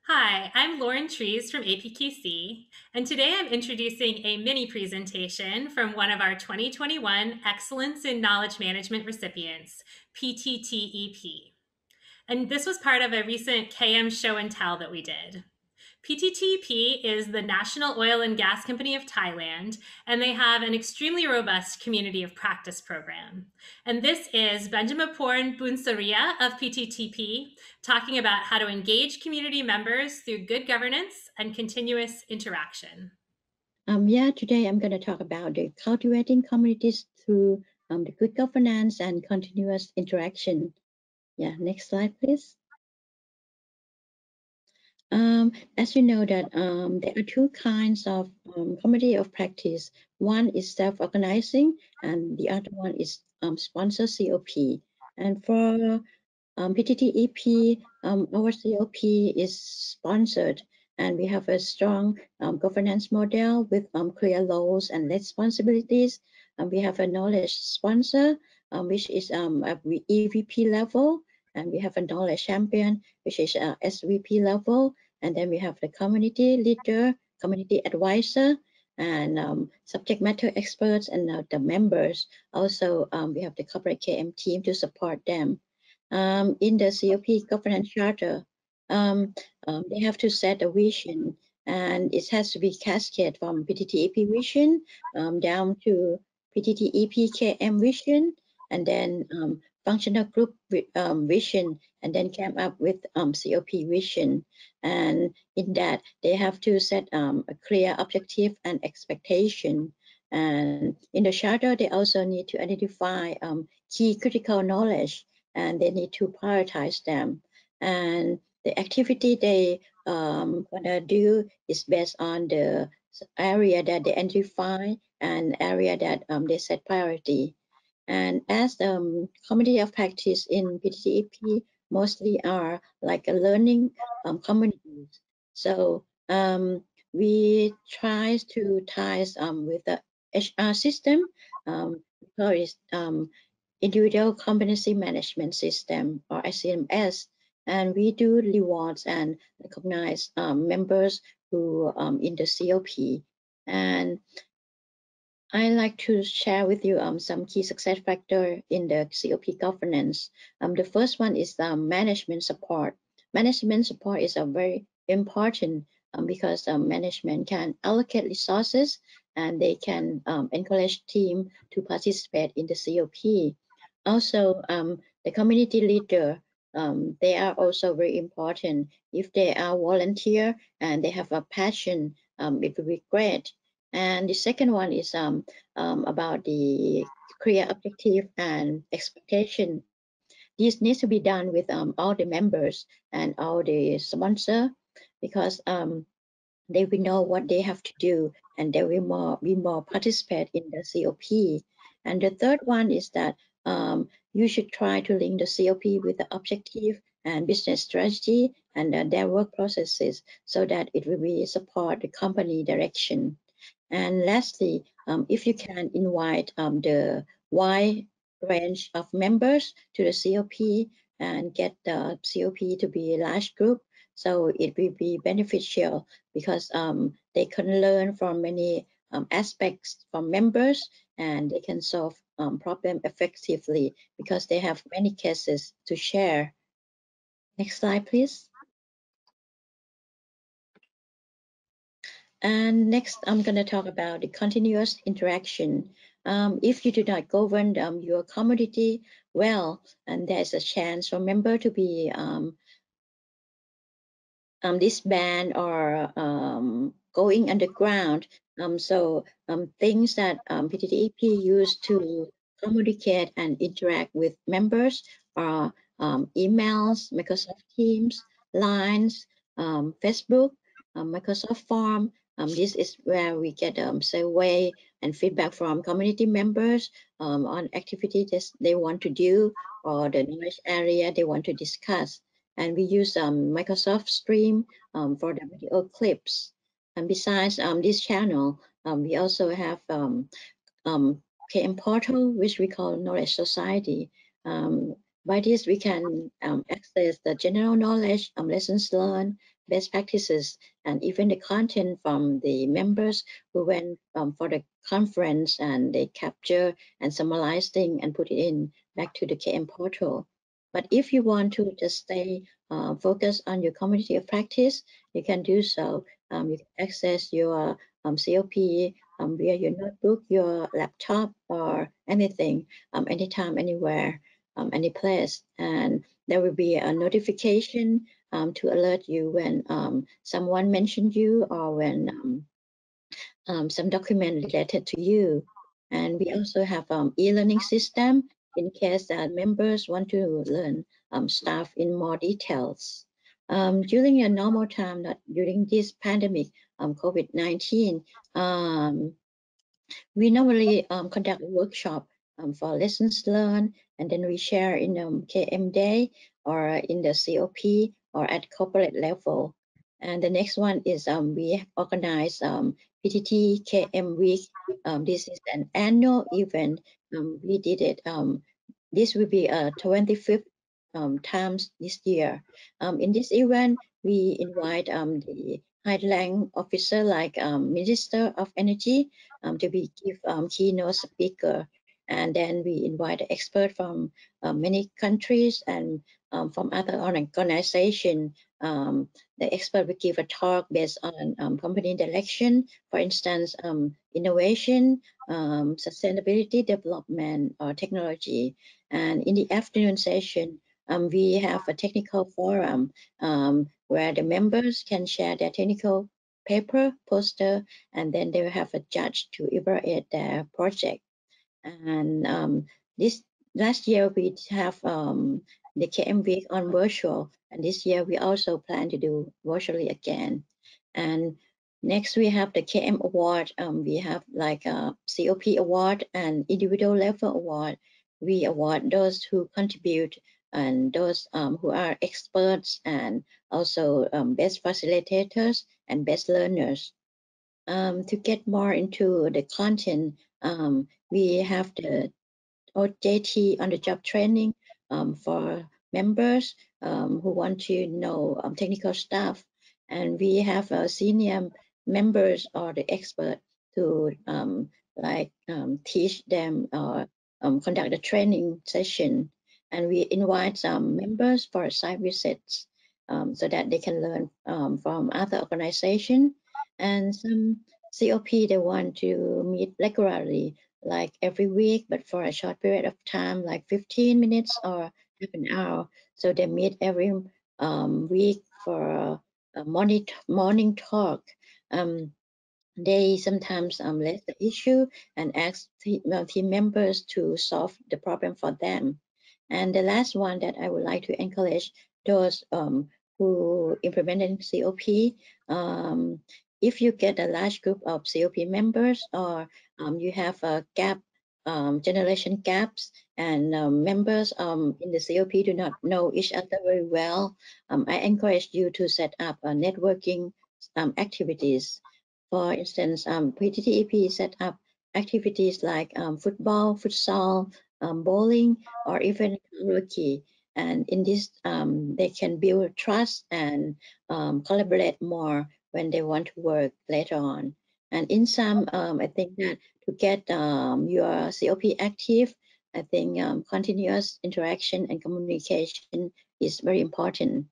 Hi, I'm Lauren Trees from APQC, and today I'm introducing a mini presentation from one of our 2021 Excellence in Knowledge Management recipients, Pttep. And this was part of a recent KM show and tell that we did. Pttep is the National Oil and Gas Company of Thailand, and they have an extremely robust community of practice program. And this is Benjamaporn Boonsiriya of Pttep talking about how to engage community members through good governance and continuous interaction. Today I'm going to talk about the cultivating communities through the good governance and continuous interaction. Next slide, please. As you know that there are two kinds of community of practice. One is self-organizing and the other one is sponsor COP. And for Pttep, our COP is sponsored and we have a strong governance model with clear roles and responsibilities. We have a knowledge sponsor, which is at EVP level, and we have a knowledge champion, which is SVP level, and then we have the community leader, community advisor, and subject matter experts and the members. Also, we have the corporate KM team to support them. In the COP governance charter, they have to set a vision, and it has to be cascade from Pttep vision down to Pttep KM vision, and then functional group vision, and then came up with COP vision. And in that, they have to set a clear objective and expectation. And in the charter, they also need to identify key critical knowledge, and they need to prioritize them. And the activity they gonna do is based on the area that they identify and area that they set priority. And as the community of practice in Pttep mostly are like a learning communities. So we try to tie with the HR system, because individual competency management system, or ICMS, and we do rewards and recognize members who in the COP. And I like to share with you some key success factor in the COP governance. The first one is management support. Management support is a very important because management can allocate resources and they can encourage team to participate in the COP. Also, the community leader, they are also very important. If they are volunteer and they have a passion, it will be great. And the second one is about the clear objective and expectation. This needs to be done with all the members and all the sponsor, because they will know what they have to do and they will be more participate in the COP. And the third one is that you should try to link the COP with the objective and business strategy and their work processes, so that it will be support the company direction. And lastly, if you can invite the wide range of members to the COP and get the COP to be a large group, so it will be beneficial because they can learn from many aspects from members, and they can solve problem effectively because they have many cases to share. Next slide, please. And next, I'm going to talk about the continuous interaction. If you do not govern your community well, and there's a chance for member to be disbanded or going underground. So things that Pttep used to communicate and interact with members are emails, Microsoft Teams, Lines, Facebook, Microsoft Form. This is where we get survey and feedback from community members on activities they want to do or the knowledge area they want to discuss. And we use Microsoft Stream for the video clips. And besides this channel, we also have KM Portal, which we call Knowledge Society. By this, we can access the general knowledge, lessons learned, best practices and even the content from the members who went for the conference, and they capture and summarize things and put it in back to the KM portal. But if you want to just stay focused on your community of practice, you can do so. You can access your COP via your notebook, your laptop, or anything, anytime, anywhere, any place. And there will be a notification to alert you when someone mentioned you, or when some document related to you. And we also have e-learning system in case that members want to learn stuff in more details. During a normal time, not during this pandemic, COVID-19, we normally conduct a workshop for lessons learned, and then we share in KM Day or in the COP or at corporate level. And the next one is we organize PTT KM Week. This is an annual event. We did it. This will be a 25th times this year. In this event, we invite the high-rank officer like Minister of Energy to be give keynote speaker, and then we invite an expert from many countries and from other organizations. The expert will give a talk based on company direction, for instance, innovation, sustainability, development, or technology. And in the afternoon session, we have a technical forum where the members can share their technical paper, poster, and then they will have a judge to evaluate their project. And this last year we have the KM Week on virtual, and this year we also plan to do virtually again. And next we have the KM Award. We have like a COP award and individual level award. We award those who contribute and those who are experts, and also best facilitators and best learners. To get more into the content, we have the OJT on the job training for members who want to know technical stuff. And we have senior members or the expert to teach them or conduct a training session. And we invite some members for site visits so that they can learn from other organizations. And some COP, they want to meet regularly, like every week, but for a short period of time, like 15 minutes or half an hour. So they meet every week for a morning talk. They sometimes raise the issue and ask team members to solve the problem for them. And the last one that I would like to encourage those who implemented COP, if you get a large group of COP members, or you have a gap, generation gaps, and members in the COP do not know each other very well, I encourage you to set up networking activities. For instance, PTTEP set up activities like football, futsal, bowling, or even karaoke. And in this, they can build trust and collaborate more when they want to work later on. And in some, I think that to get your COP active, I think continuous interaction and communication is very important.